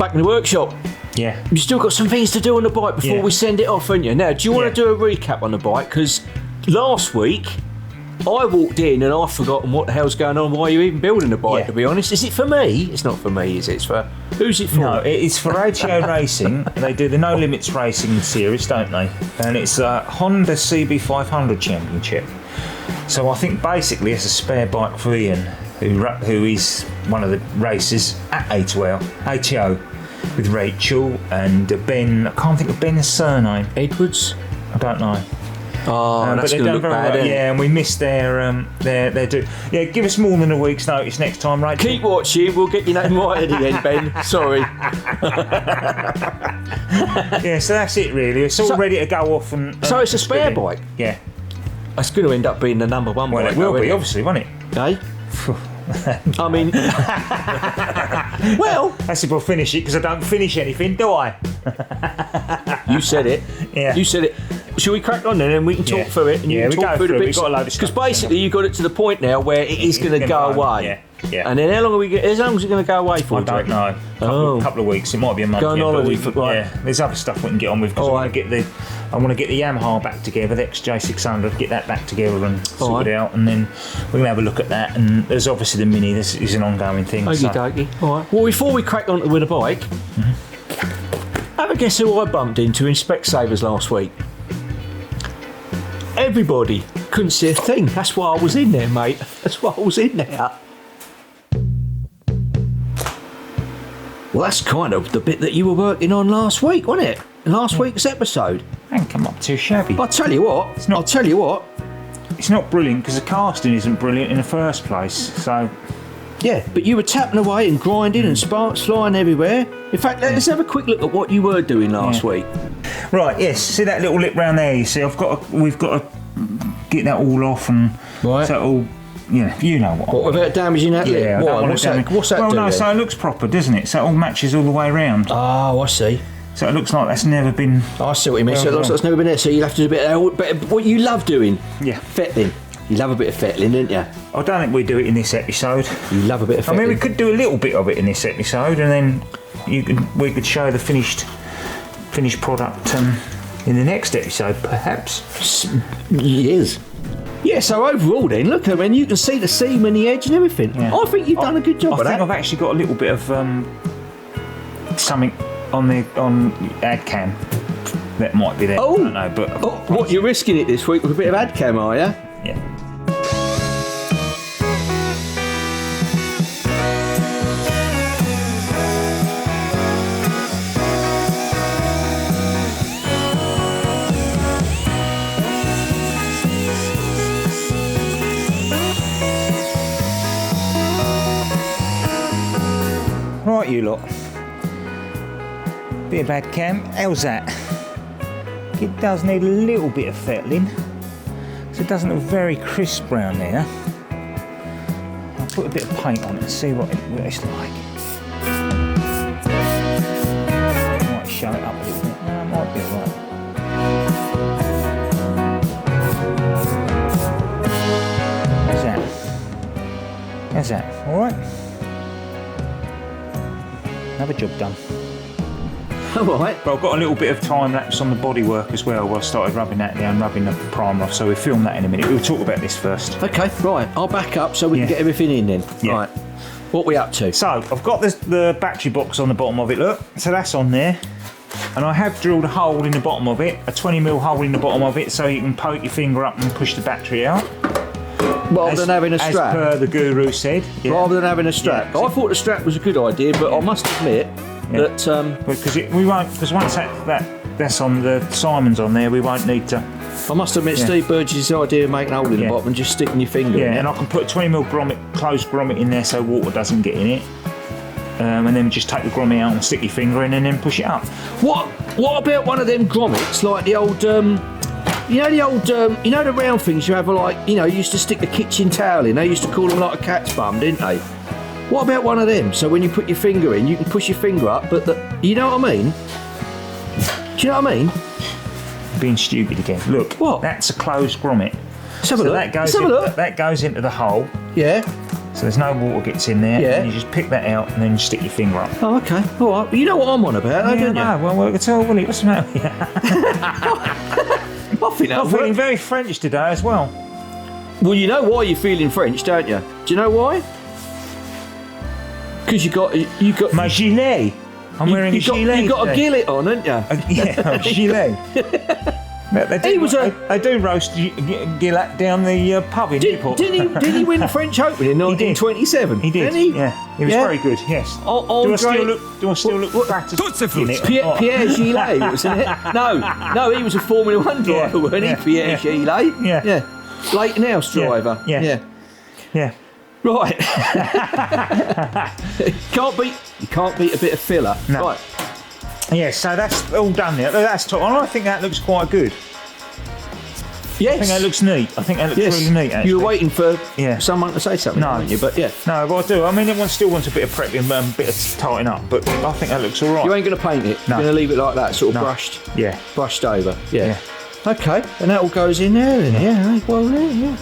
back in the workshop. Yeah. You've still got some things to do on the bike before we send it off, haven't you? Now, do you want to do a recap on the bike? Because last week, I walked in and I've forgotten what the hell's going on, why you're even building a bike, to be honest. Is it for me? It's not for me, is it? It's for... Who's it for? No, it's for ATO Racing. They do the No Limits Racing series, don't they? And it's a Honda CB500 championship. So I think basically it's a spare bike for Ian, who is one of the racers at ATO with Rachel and Ben. I can't think of Ben's surname. Edwards? I don't know. Oh, that's going to look bad, isn't it? Yeah, and we missed their do. Yeah, give us more than a week's notice next time, right? Keep watching. We'll get your name right at the end, Ben. Sorry. Yeah, so that's it really. It's all ready to go off and. So it's a spare bike. Yeah. It's going to end up being the number one bike. Well, it will be, obviously, won't it? Eh? I mean, well, that's if I'll finish it because I don't finish anything, do I? You said it. Yeah. You said it. Shall we crack on then and we can talk through it and you can talk through the bits? We've got a load of stuff. Because basically you got it to the point now where it is going to go away. Yeah. And then how long is it going to go away for? I don't know. Couple of weeks. It might be a month. Go on holiday for there's other stuff we can get on with because I want to get the Yamaha back together, the XJ600, get that back together and sort it out, and then we're going to have a look at that. And there's obviously the Mini. This is an ongoing thing. Okie dokie. All right. Well, before we crack on with a bike, have a guess who I bumped into in Specsavers last week. Everybody couldn't see a thing. That's why I was in there, mate. That's why I was in there. Well, that's kind of the bit that you were working on last week, wasn't it? Last week's episode. Ain't come up too shabby. I'll tell you what. It's not brilliant because the casting isn't brilliant in the first place. So. Yeah, but you were tapping away and grinding and sparks flying everywhere. In fact, let's have a quick look at what you were doing last week. Right, yes. See that little lip round there? You see, we've got to get that all off and so all. Yeah, you know what. What without damaging that lip? Yeah, What's that well, doing? No, so it looks proper, doesn't it? So it all matches all the way around. Oh, I see. So it looks like that's never been. I see what you mean. So it looks like it's never been there. So you'll have to do a bit of what you love doing. Yeah. Fettling. You love a bit of fettling, don't you? I don't think we do it in this episode. You love a bit of fettling. I mean, we could do a little bit of it in this episode, and then we could show the finished product in the next episode, perhaps. Yes. Yeah, so overall then, look, I mean, you can see the seam and the edge and everything. Yeah. I think you've done a good job of that. I think I've actually got a little bit of something on ad cam that might be there. Oh, I don't know, but what, you're risking it this week with a bit of ad cam, are you? Yeah. Right, you lot. Bit of ad cam. How's that? It does need a little bit of fettling, so it doesn't look very crisp round there. I'll put a bit of paint on it and see what it's like. I might show it up a little bit. No, it might be alright. How's that? Alright? Another job done. Alright. But I've got a little bit of time lapse on the bodywork as well where I started rubbing that down, rubbing the primer off, so we'll film that in a minute. We'll talk about this first. Okay, right. I'll back up so we can get everything in then. Yeah. Right. What are we up to? So, I've got the battery box on the bottom of it, look. So that's on there. And I have drilled a hole in the bottom of it, a 20mm hole in the bottom of it, so you can poke your finger up and push the battery out. Rather than having a strap. As per the guru said. Yeah. Rather than having a strap. Yeah. I thought the strap was a good idea, but I must admit that... Because once that's on the Simon's on there, we won't need to... I must admit Steve Burgess' idea of making a hole in the bottom and just sticking your finger in it. And I can put a 20mm grommet, closed grommet in there so water doesn't get in it. And then just take the grommet out and stick your finger in and then push it up. What about one of them grommets, like the old... you know the round things you have, like, you used to stick the kitchen towel in. They used to call them like a cat's bum, didn't they? What about one of them? So when you put your finger in, you can push your finger up, but you know what I mean? Do you know what I mean? Being stupid again. Look, what? That's a closed grommet. Let's have a look. That goes into the hole. Yeah. So there's no water gets in there. Yeah. And you just pick that out and then you stick your finger up. Oh, okay. All right. Well, you know what I'm on about, though, don't you? No, well, I can tell, Willie. What's the matter with you? I think I'm feeling very French today as well. Well, you know why you're feeling French, don't you? Do you know why? Because you got My gilet. I'm wearing a gilet. You got today. a gillet on, haven't you? Yeah, a gilet. They do roast gillet down the pub in Newport. Didn't he win the French Open in 1927? He did. Didn't he? Yeah, he was very good. Yes. Do I still look fat as in it? Pierre Gillet, wasn't it? No, he was a Formula One driver, wasn't he? Pierre Gillet. Yeah. Leighton House driver. Yeah. Right. You can't beat a bit of filler. No. Right. Yeah, so that's all done there. That's top. I think that looks quite good. Yes. I think that looks neat. I think that looks really neat, actually. You were waiting for someone to say something, weren't you? But yeah. No, but I do. I mean, everyone still wants a bit of prepping, a bit of tightening up, but I think that looks all right. You ain't going to paint it? No. You're going to leave it like that, sort of brushed? Yeah. Brushed over? Yeah. Okay, and that all goes in there then? Yeah. Well, yeah.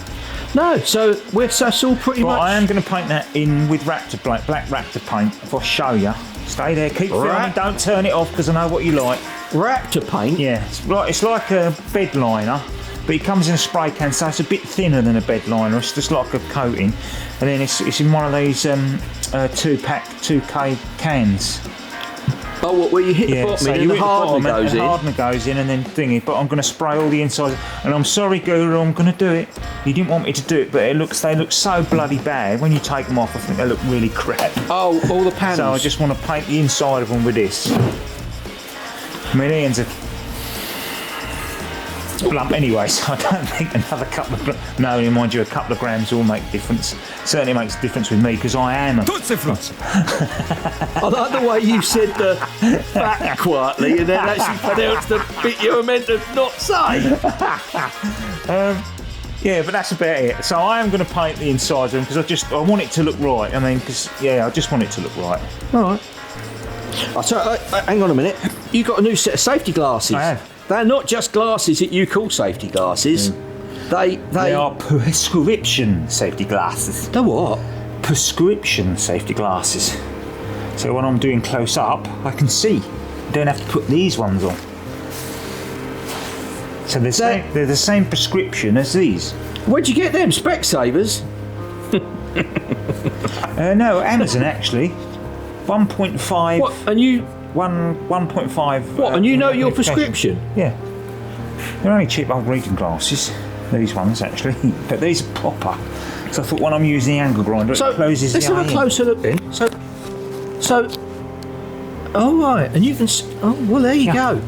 No, so that's all pretty much... I am going to paint that in with Raptor black Raptor paint. If I show you. Stay there, keep filming, don't turn it off because I know what you like. Raptor paint? Yeah, it's like a bed liner, but it comes in a spray can, so it's a bit thinner than a bed liner. It's just like a coating, and then it's in one of these 2K cans. Oh, what, where you hit the bottom so and the hardener goes in? The hardener goes in and then thingy, but I'm going to spray all the insides. And I'm sorry, Guru, I'm going to do it. You didn't want me to do it, but they look so bloody bad. When you take them off, I think they look really crap. Oh, all the panels. So I just want to paint the inside of them with this. I mean, Ian's a lump anyway, so I don't think another couple of... No, mind you, a couple of grams will make a difference. Certainly makes a difference with me, because I am a... I like the way you said the fat quietly and then actually pronounced the bit you were meant to not say. Yeah, but that's about it. So I am going to paint the insides of them, because I want it to look right. I mean, because, I just want it to look right. All right. Hang on a minute. You got a new set of safety glasses. I have. They're not just glasses that you call safety glasses. They are prescription safety glasses. They're what? Prescription safety glasses. So when I'm doing close up, I can see. I don't have to put these ones on. So they're the same prescription as these. Where'd you get them? Specsavers? No, Amazon actually. 1.5. What? And you? 1.5. What? And you know your prescription? Yeah. They're only cheap old reading glasses. These ones actually, but these are proper. So I thought when I'm using the angle grinder, it closes the eye. Let's have a closer look then. So. Oh right, and you can. Oh well, there you go.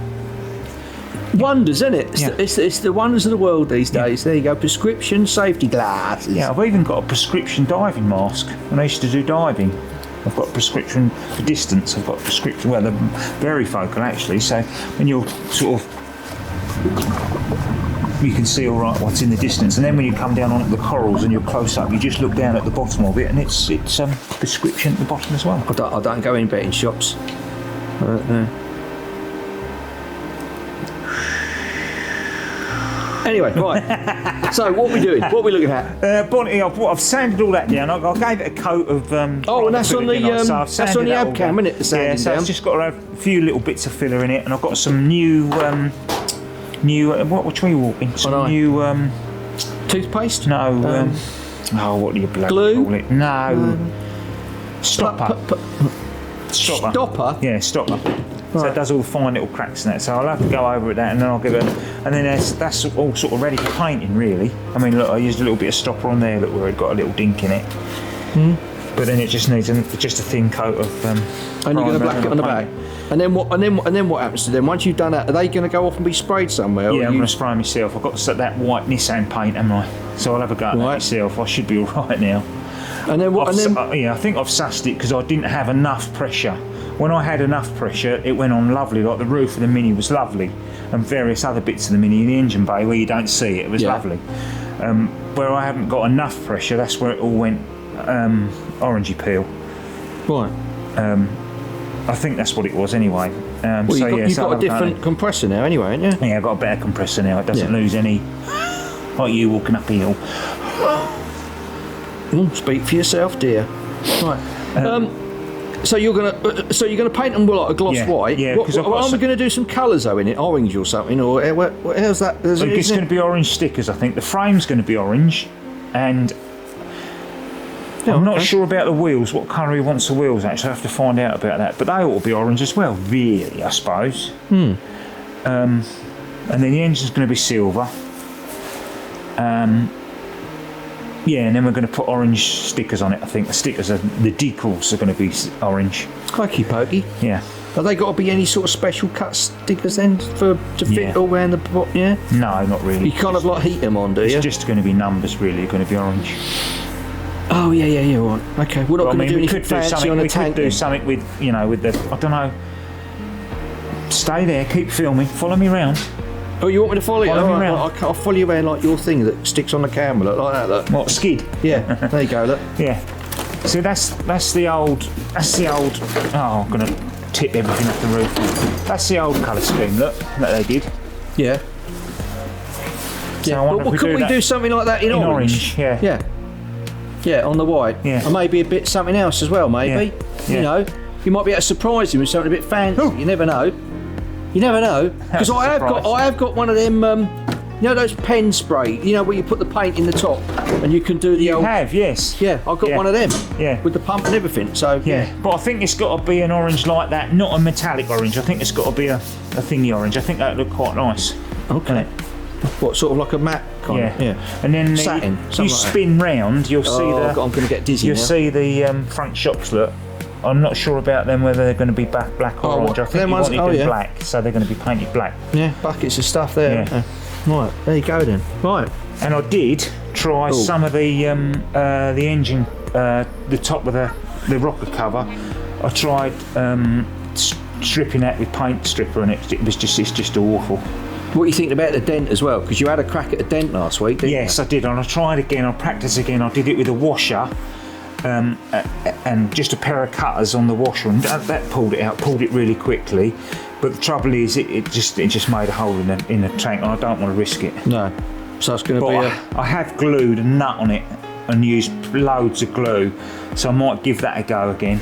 Wonders, isn't it? It's the wonders of the world these days. There you go. Prescription safety glasses. Yeah, I've even got a prescription diving mask. When I used to do diving, I've got a prescription for distance. I've got a prescription. Well, they're varifocal actually. So when you're sort of, you can see all right what's in the distance, and then when you come down onto the corals and you're close up, you just look down at the bottom of it, and it's prescription at the bottom as well. I don't go in betting shops. Anyway, right. So what are we doing? What are we looking at? Bonnie, I've sanded all that down. I gave it a coat of. And that's on the that's on the abcam, isn't it? The sanding so down. it's just got to have a few little bits of filler in it, and I've got some new which way are you walking? Some new toothpaste? No. What do you bloody call it? No. Stopper. Stopper? Yeah, stopper. So it does all the fine little cracks in that. So I'll have to go over with that, and then I'll give it. And then that's all sort of ready for painting, really. I mean, look, I used a little bit of stopper on there, look, where it got a little dink in it. But then it just needs just a thin coat of. And you're going to black it on the back. And then what? And then what happens to them? Once you've done that, are they going to go off and be sprayed somewhere? Yeah, I'm going to spray myself. I've got that white Nissan paint, haven't I? So I'll have a go at that myself. I should be all right now. And then what? I think I've sussed it because I didn't have enough pressure. When I had enough pressure, it went on lovely. Like the roof of the Mini was lovely, and various other bits of the Mini, the engine bay where you don't see it, was lovely. Where I haven't got enough pressure, that's where it all went orangey peel. Right. I think that's what it was anyway. You've got a different compressor now anyway, haven't you? Yeah, I've got a better compressor now. It doesn't lose any, like you walking up a hill. Speak for yourself, dear. Right. So you're gonna paint them like a gloss white. Yeah. What, aren't we gonna do some colours though in it, orange or something, or how's that? It's going to be orange stickers. I think the frame's going to be orange, and I'm not sure about the wheels. What colour he wants the wheels? Actually, I have to find out about that. But they ought to be orange as well, really, I suppose. And then the engine's going to be silver. Yeah, and then we're going to put orange stickers on it. I think the decals are going to be orange. Crikey pokey. Yeah. Have they got to be any sort of special cut stickers then to fit all around the pot? Yeah. No, not really. You kind of like heat them on, do you? It's just going to be numbers, really. Going to be orange. Oh yeah, right. Okay, we're not going to do anything fancy on a tank. We could do something with, with the, I don't know. Stay there, keep filming, follow me around. Oh, you want me to follow you? Follow me around. I'll follow you around like your thing that sticks on the camera, like that. Look. What, skid? Yeah, there you go. Look. Yeah. So that's the old. Oh, I'm gonna tip everything off the roof. That's the old colour scheme. Look, that they did. Yeah. So I wonder but could we do something like that in orange? Yeah. Yeah. Yeah, on the white. Yeah. And maybe a bit something else as well. Maybe. Yeah. You might be able to surprise him with something a bit fancy. Ooh. You never know. Because I have got one of them. Those pen spray. Where you put the paint in the top and you can do the. You have, yes. Yeah, I've got one of them. Yeah. With the pump and everything. So yeah. But I think it's got to be an orange like that, not a metallic orange. I think it's got to be a thingy orange. I think that would look quite nice. Okay. What, sort of like a matte kind of? Yeah. And then satin. You spin round, you'll see the. I'm going to get dizzy. You'll see the front shocks. Look. I'm not sure about them whether they're going to be black or orange. I think you wanted them black, so they're going to be painted black. Yeah, buckets of stuff there. Yeah. Right, there you go then. Right. And I did try some of the engine, the top of the rocker cover. I tried stripping that with paint stripper, and it's just awful. What do you think about the dent as well? Because you had a crack at the dent last week, didn't you? Yes, I did, and I tried again. I practiced again. I did it with a washer. And just a pair of cutters on the washer, and that pulled it really quickly. But the trouble is, it just made a hole in the tank, and I don't want to risk it. No, so it's going to be. I have glued a nut on it and used loads of glue, so I might give that a go again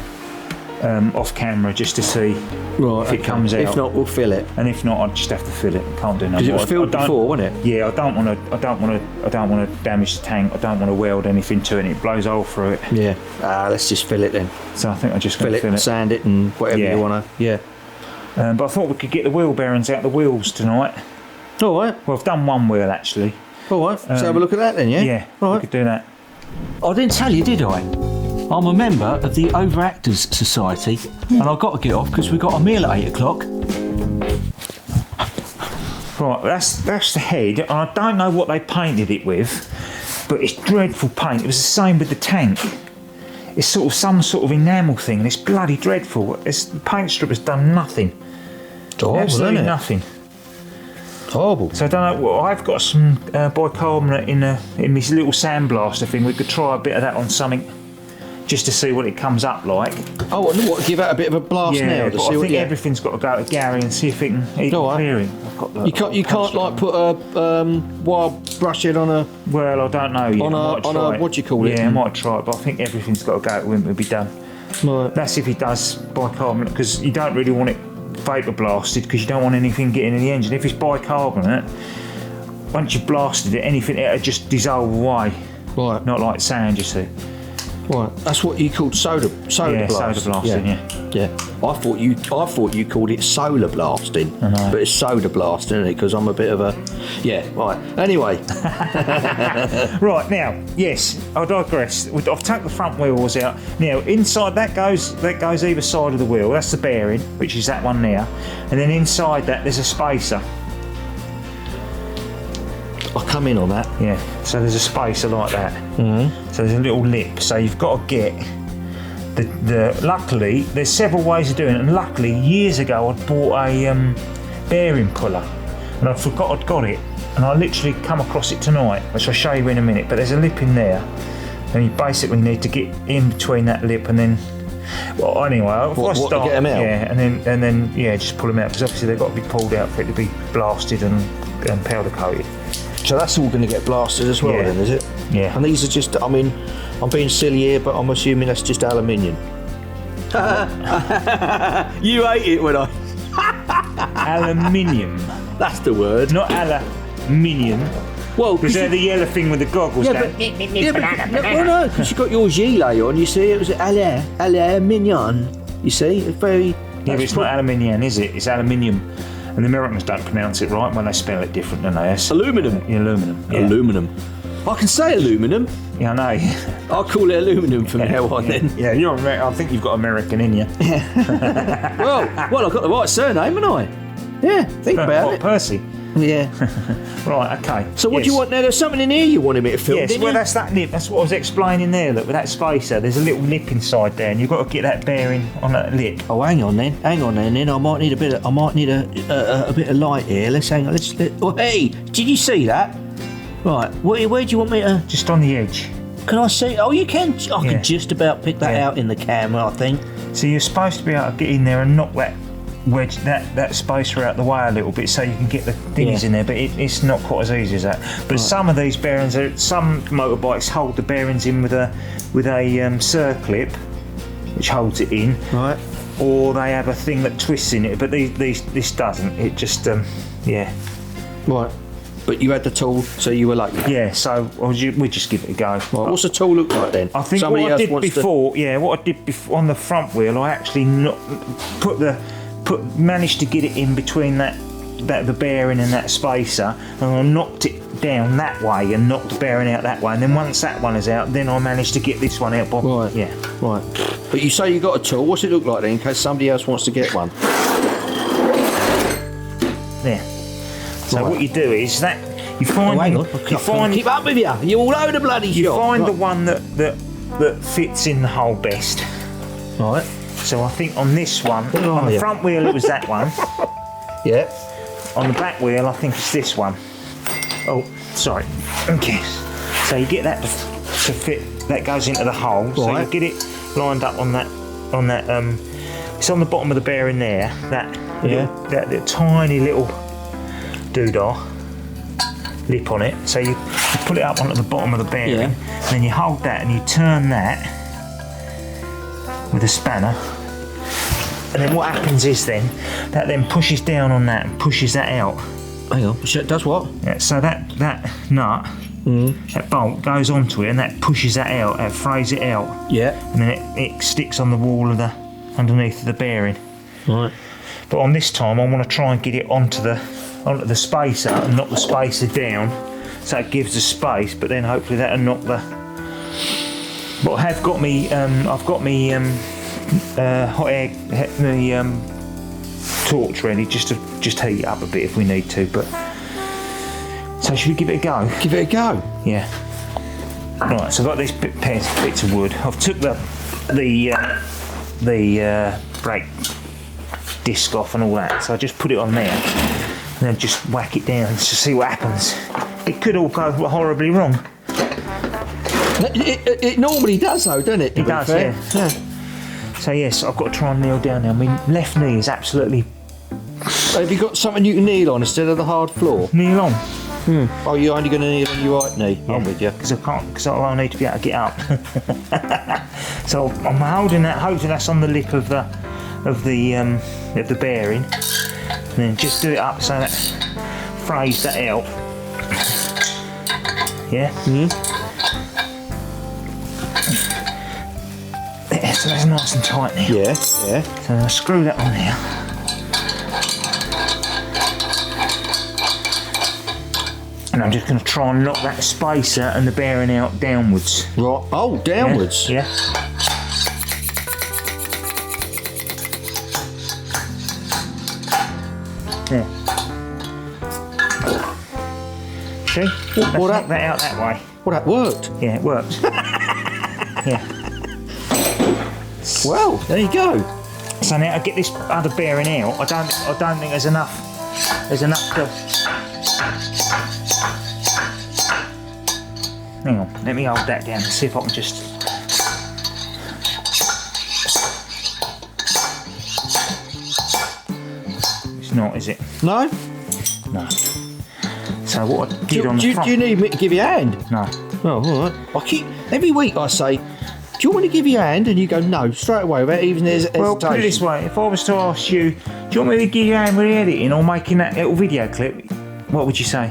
off camera just to see if it comes out. If not, we'll fill it. And if not, I'd just have to fill it. Can't do no more. Because it was filled before, wasn't it? Yeah, I don't want to damage the tank. I don't want to weld anything to it. It blows a hole through it. Yeah. Let's just fill it then. So I think I'm just going to fill it, sand it, and whatever you want to. Yeah. But I thought we could get the wheel bearings out the wheels tonight. All right. Well, I've done one wheel actually. All right. So have a look at that then, yeah? Yeah. All right. We could do that. I didn't tell you, did I? I'm a member of the Overactors Society, and I've got to get off because we've got a meal at 8 o'clock. Right, that's the head, and I don't know what they painted it with, but it's dreadful paint. It was the same with the tank. It's sort of some sort of enamel thing, and it's bloody dreadful. The paint strip has done nothing. It's horrible, absolutely isn't it? Nothing. Horrible. So I don't know. Well, I've got some bicarbonate in this little sandblaster thing. We could try a bit of that on something, just to see what it comes up like. Oh, and what? Give that a bit of a blast now to see I think everything's got to go to Gary and see if he can clear it. You can't like put a wire brush head on a. Well, I don't know yet. On a what do you call it? Yeah, I might try it, but I think everything's got to go to him to be done. Right. That's if he does bicarbonate, because you don't really want it vapour blasted, because you don't want anything getting in the engine. If it's bicarbonate, once you've blasted it, anything it'll just dissolve away. Right. Not like sand, you see. Right, that's what you called soda blasting. Soda blasting, yeah. I thought you called it solar blasting, but it's soda blasting, isn't it? Because I'm a bit of a right. Anyway, right now, yes, I digress. I've taken the front wheels out. Now inside that goes either side of the wheel. That's the bearing, which is that one there, and then inside that there's a spacer. I'll come in on that. Yeah, so there's a spacer like that. Mm-hmm. So there's a little lip. So you've got to get the. Luckily, there's several ways of doing it. And luckily, years ago, I bought a bearing puller, and I forgot I'd got it. And I literally come across it tonight, which I'll show you in a minute. But there's a lip in there, and you basically need to get in between that lip and then. Well, anyway, if I start, to get them out? Yeah, and then just pull them out, because obviously they've got to be pulled out for it to be blasted and powder coated. So that's all going to get blasted as well, Yeah. then, is it? Yeah. And these are just, I mean, I'm being silly here, but I'm assuming that's just aluminium. You hate it when I... Aluminium. That's the word. Not aluminium. Well, Because they're the yellow thing with the goggles. yeah, but, well, no, because you got your gilet on, you see, it was aluminium. You see, it's very... Yeah, but it's not aluminium, is it? It's aluminium. And the Americans don't pronounce it right when they spell it different than they. Aluminum. Yeah, aluminum. Yeah. Aluminum. I can say aluminum. Yeah, I know. I'll call it aluminum from now on then. Yeah, you're. I think you've got American in you. Well, I've got the right surname, haven't I? Yeah, think about What, it. Percy? Yeah. Right, okay. So what do you want now? There's something in here you wanted me to film, Yes, didn't well, you? that's that nip. That's what I was explaining there. Look, with that spacer, there's a little nip inside there, and you've got to get that bearing on that lip. Oh, hang on then. Then I might need a bit of light here. Let's hang on. Oh, hey, did you see that? Right. Where do you want me to? Just on the edge. Can I see? Oh, you can. I Yeah. can just about pick that Yeah. out in the camera, I think. So you're supposed to be able to get in there and knock that wedge, that spacer out the way a little bit, so you can get the thingies Yeah. in there. But it's not quite as easy as that. But some of these bearings, some motorbikes hold the bearings in with a circlip, which holds it in. Right. Or they have a thing that twists in it. But this doesn't. It just yeah. Right. But you had the tool, so you were lucky. Yeah, so we just give it a go. Right, what's the tool look like then? I think Somebody what I else did wants before, on the front wheel, I actually managed to get it in between the bearing and that spacer, and I knocked it down that way and knocked the bearing out that way. And then once that one is out, then I managed to get this one out. Right. Yeah. Right. But you say you got a tool. What's it look like then, in case somebody else wants to get one? There. So Right. what you do is that you find. Oh, hang on. You find. Keep up with you. You're all over the bloody You shop. find right. the one that fits in the hole best. Right. So I think on this one, Oh, on the yeah. front wheel it was that one. Yeah. On the back wheel I think it's this one. Oh, sorry. Okay. So you get that to fit. That goes into the hole. So Right. you get it lined up on that. It's on the bottom of the bearing there. That little tiny little doodah lip on it. So you put it up onto the bottom of the bearing. Yeah. And then you hold that and you turn that with a spanner. And then what happens is that then pushes down on that and pushes that out. Hang on. Does what? Yeah, so that nut, that bolt goes onto it and that pushes that out, that frays it out. Yeah. And then it sticks on the wall of underneath the bearing. Right. But on this time I want to try and get it onto the spacer and knock the spacer down so it gives the space, but then hopefully that'll knock the... But I have got me, I've got me hot air, torch ready just to heat it up a bit if we need to. But so should we give it a go? Give it a go. Yeah. Right. So I've got these bits of wood. I've took the brake disc off and all that. So I just put it on there and then just whack it down to see what happens. It could all go horribly wrong. It normally does though, doesn't it? It does, yeah. So yes, I've got to try and kneel down now. My left knee is absolutely... Have you got something you can kneel on instead of the hard floor? Kneel on. Oh, you're only going to kneel on your right knee. Yeah, I'm with you. because I can't, because I need to be able to get up. So I'm holding that, hoping that's on the lip of the bearing, and then just do it up so that frays that out. Yeah. Yeah, so that's nice and tight now. Yeah. Yeah. So I screw that on there. And I'm just going to try and knock that spacer and the bearing out downwards. Right. Oh, downwards. Yeah. Yeah. See? Let's knock that out that way. Well, that worked. Yeah, it works. Yeah. Well, there you go. So now to get this other bearing out, I don't think there's enough. There's enough to. Hang on, let me hold that down and see if I can just. It's not, is it? No? No. So what I did on the front... Do you need me to give you a hand? No. Oh, all right. Every week I say, do you want me to give you a hand? And you go, no, straight away, without even hesitation. Well, put it this way, if I was to ask you, do you want me to give you a hand with the editing or making that little video clip, what would you say?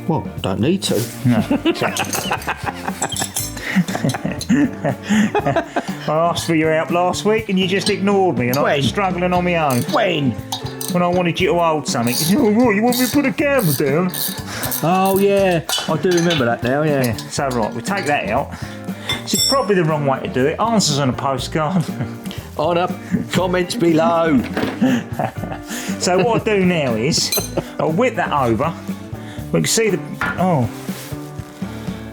Well, don't need to. No, exactly. I asked for your help last week and you just ignored me and I was struggling on my own. When I wanted you to hold something, you said, oh, what, you want me to put a camera down? Oh, yeah, I do remember that now, yeah. So, right, we take that out. It's probably the wrong way to do it. Answers on a postcard. On up, comments below. So what I do now is, I'll whip that over. We can see the... Oh.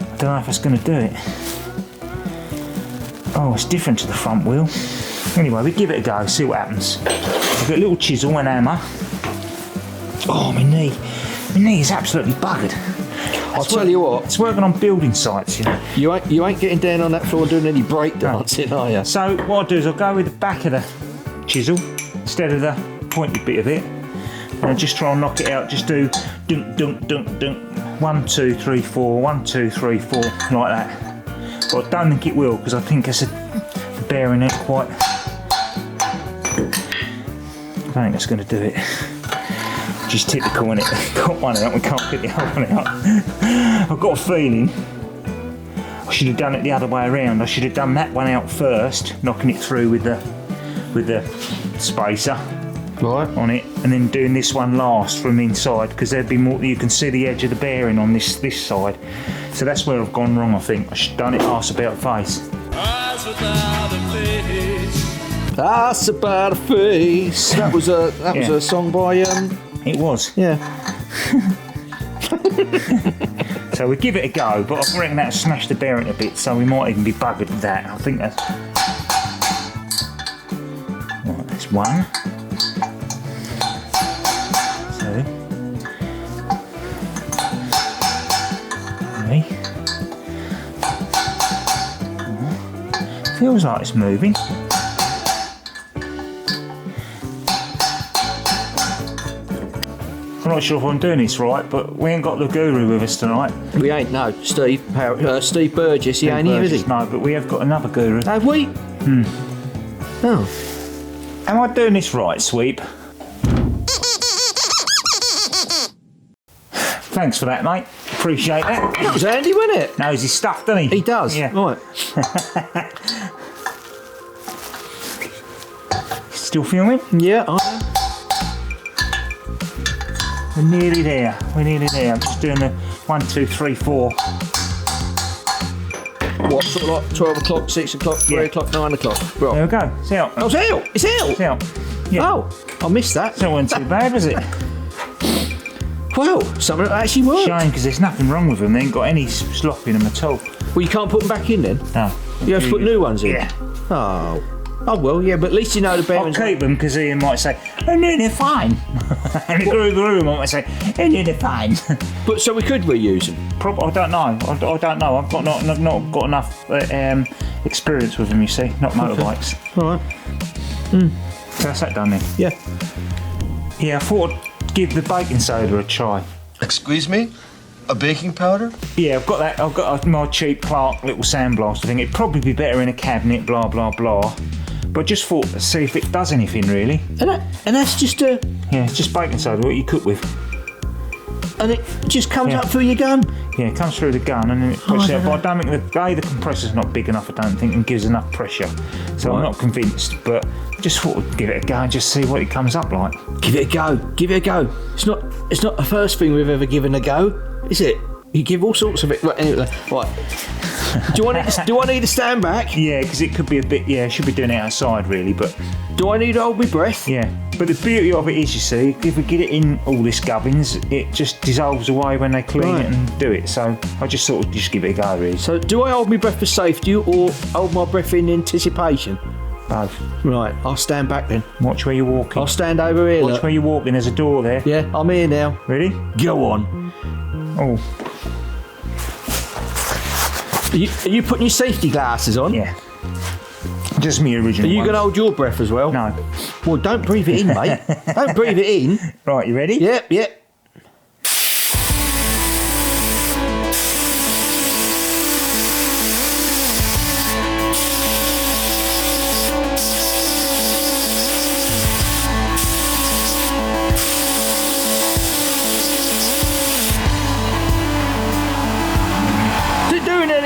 I don't know if it's going to do it. Oh, it's different to the front wheel. Anyway, we give it a go, see what happens. I've got a little chisel and hammer. Oh, my knee. My knee is absolutely buggered. I'll tell you what. It's working on building sites, you know. You ain't getting down on that floor doing any break dancing, are you? So what I'll do is I'll go with the back of the chisel instead of the pointy bit of it. And I'll just try and knock it out. Just do dunk, dunk, dunk, dunk. 1, 2, 3, 4, 1, 2, 3, 4, like that. But I don't think it will because I think it's the bearing ain't quite. I don't think that's going to do it. Just typical, innit? Got one out, we can't get the other one out. I've got a feeling I should have done it the other way around. I should have done that one out first, knocking it through with the spacer on it, and then doing this one last from inside, because there'd be more. You can see the edge of the bearing on this side. So that's where I've gone wrong. I think I should have done it arse about face. That's about a face. That was a song by It was. Yeah. So we give it a go, but I reckon that'll smash the bearing a bit, so we might even be buggered with that. I think that's... Right, that's 1. 2. 3. 4. Feels like it's moving. I'm not sure if I'm doing this right, but we ain't got the guru with us tonight. We ain't, no. Steve Burgess, he ain't here, is he? No, but we have got another guru. Have we? Oh. Am I doing this right, Sweep? Thanks for that, mate. Appreciate that. It was handy, wasn't it? Knows his stuff, doesn't he? He does. Yeah. Right. Still filming? Yeah, I am. We're nearly there. I'm just doing the 1, 2, 3, 4. What, sort of like 12 o'clock, 6 o'clock, 3 o'clock, 9 o'clock? Right. There we go. It's out. Oh, it's out! It's out! It's out. Yeah. Oh, I missed that. That wasn't too bad, was it? Well, some of it actually worked. Shame, because there's nothing wrong with them. They ain't got any slop in them at all. Well, you can't put them back in then? No. You have to put new ones in? Yeah. Oh. Oh, well, yeah, but at least you know the bearings. I'll keep them because Ian might say, oh no, they're fine. And the guru might say, oh no, they're fine. But so we could reuse them? I don't know. I don't know. I've got not got enough experience with them, you see, not motorbikes. Okay. All right. So that's that done then. Yeah. Yeah, I thought I'd give the baking soda a try. Excuse me? A baking powder? Yeah, I've got that. I've got my cheap Clark little sandblaster thing. It'd probably be better in a cabinet, blah, blah, blah. But just thought to see if it does anything really. And that's just a... Yeah, it's just baking soda, what you cook with. And it just comes up through your gun? Yeah, it comes through the gun and then it pushes out. But I don't think the compressor's not big enough, I don't think, and gives enough pressure. So I'm not convinced, but just thought I'd give it a go and just see what it comes up like. Give it a go. Give it a go. It's not the first thing we've ever given a go, is it? You give all sorts of it. Right, anyway, right. Do I need to stand back? Yeah, because it could be a bit. Yeah, I should be doing it outside really, but. Do I need to hold my breath? Yeah, but the beauty of it is, you see, if we get it in all this gubbins, it just dissolves away when they clean it and do it. So I just sort of just give it a go really. So do I hold my breath for safety or hold my breath in anticipation? Both. Right, I'll stand back then. Watch where you're walking. I'll stand over here. Watch where you're walking. There's a door there. Yeah, I'm here now. Ready? Go on. Oh. Are you putting your safety glasses on? Yeah. Just me original. Are you going to hold your breath as well? No. Well, don't breathe it in, mate. Don't breathe it in. Right, you ready? Yep, yep.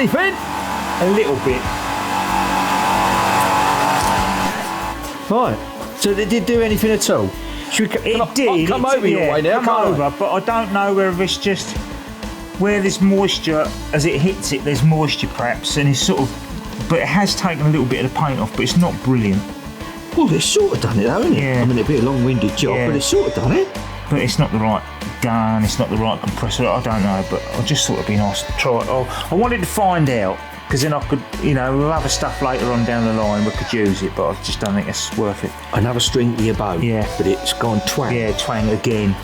anything? A little bit. Right. So they did do anything at all? Should we It did. I'll come over your way now. Come over, but I don't know whether it's just where there's moisture, as it hits it, there's moisture perhaps, and it's sort of, but it has taken a little bit of the paint off, but it's not brilliant. Well, it's sort of done it, though, isn't it? Yeah. I mean, it'd be a long-winded job, Yeah. but it's sort of done it. But it's not the right gun, it's not the right compressor, I don't know, but I just thought it'd be nice to try it. I wanted to find out, because then I could, with other stuff later on down the line, we could use it, but I just don't think it's worth it. Another string to your bow. Yeah. But it's gone twang. Yeah, twang again.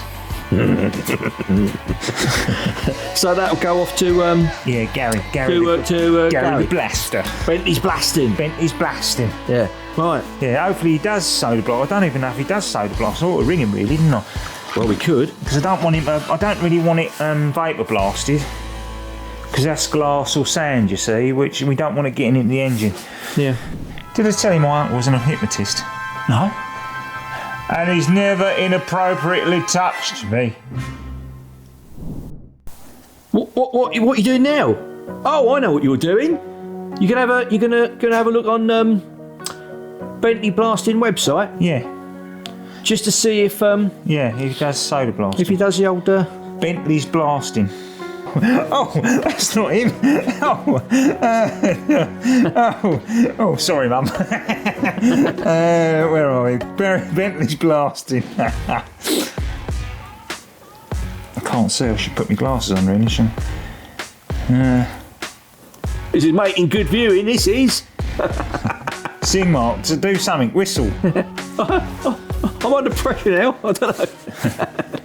So that'll go off to Yeah, Gary Gary the Blaster. Bentley's blasting. Bentley's blasting. Yeah. Right. Yeah, hopefully he does soda blast. I don't even know if he does soda blast. I ought to ring him really, didn't I? Well, we could. Because I don't want him. I don't really want it vapor blasted. Because that's glass or sand, you see, which we don't want it getting into the engine. Yeah. Did I tell you my uncle was an hypnotist? No. And he's never inappropriately touched me. What are you doing now? Oh, I know what you're doing. You're gonna have a look on Bentley Blasting website Yeah, just to see if yeah, he does soda blasting. if he does the old. Bentley's blasting. Oh, that's not him. Oh, sorry, Mum. Where are we? Bentley's blasting. I can't see. I should put my glasses on, really, shouldn't I? This is making good viewing. This is. Sing, Mark, to do something. Whistle. I'm under pressure now. I don't know.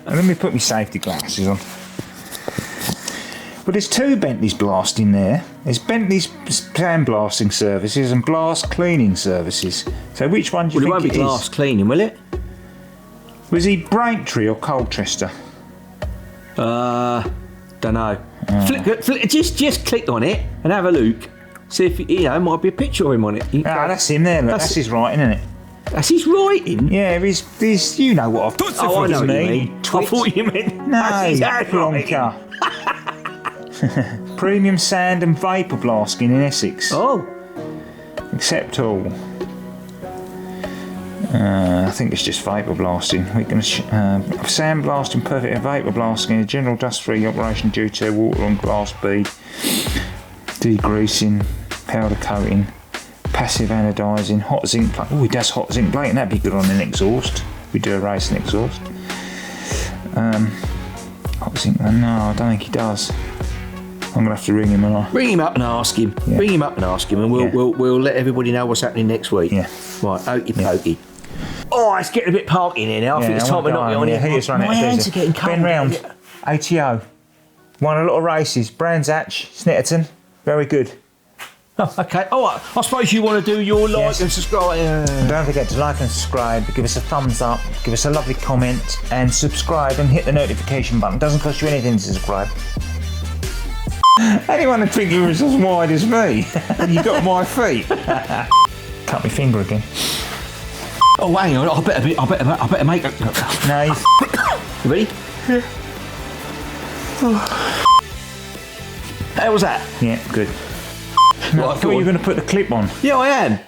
Let me put my safety glasses on. But there's two Bentley's blasting there. There's Bentley's sandblasting services and blast cleaning services. So which one do you Well, it won't think be it glass is? cleaning, will it? Was he Braintree or Colchester? Don't know. Just click on it and have a look. See if might be a picture of him on it. Ah, that's him there. Look, that's his writing, isn't it? That's his writing. Yeah, he's you know what I've done. Oh, I know what you mean. I thought you meant No, that's his handwriting. plonker. Premium sand and vapour blasting in Essex. Oh, Accept all. I think it's just vapour blasting. We're going to sand blasting, perfect vapour blasting, a general dust-free operation due to water on glass bead, degreasing, powder coating, passive anodising, hot zinc plate. Oh, he does hot zinc plating. That'd be good on an exhaust. We do a racing exhaust. Hot zinc. No, I don't think he does. I'm gonna have to ring him, and ring him up and ask him. Yeah. Ring him up and ask him, and we'll let everybody know what's happening next week. Yeah. Right, okie pokey. Oh, it's getting a bit parky in here now. I think it's time we're not on here. here. My hands are getting cold. Ben round. ATO. Won a lot of races. Brands Hatch, Snetterton. Very good. Oh, okay. Oh, I suppose you want to do your like Yes. and subscribe. And don't forget to like and subscribe, give us a thumbs up, give us a lovely comment, and subscribe and hit the notification button. Doesn't cost you anything to subscribe. Anyone would think you was as wide as me, and you got my feet. Cut my finger again. Oh, hang on. I better make it. No, You ready? How was that? yeah, good. No, I Right, thought you were going to put the clip on. Yeah, I am.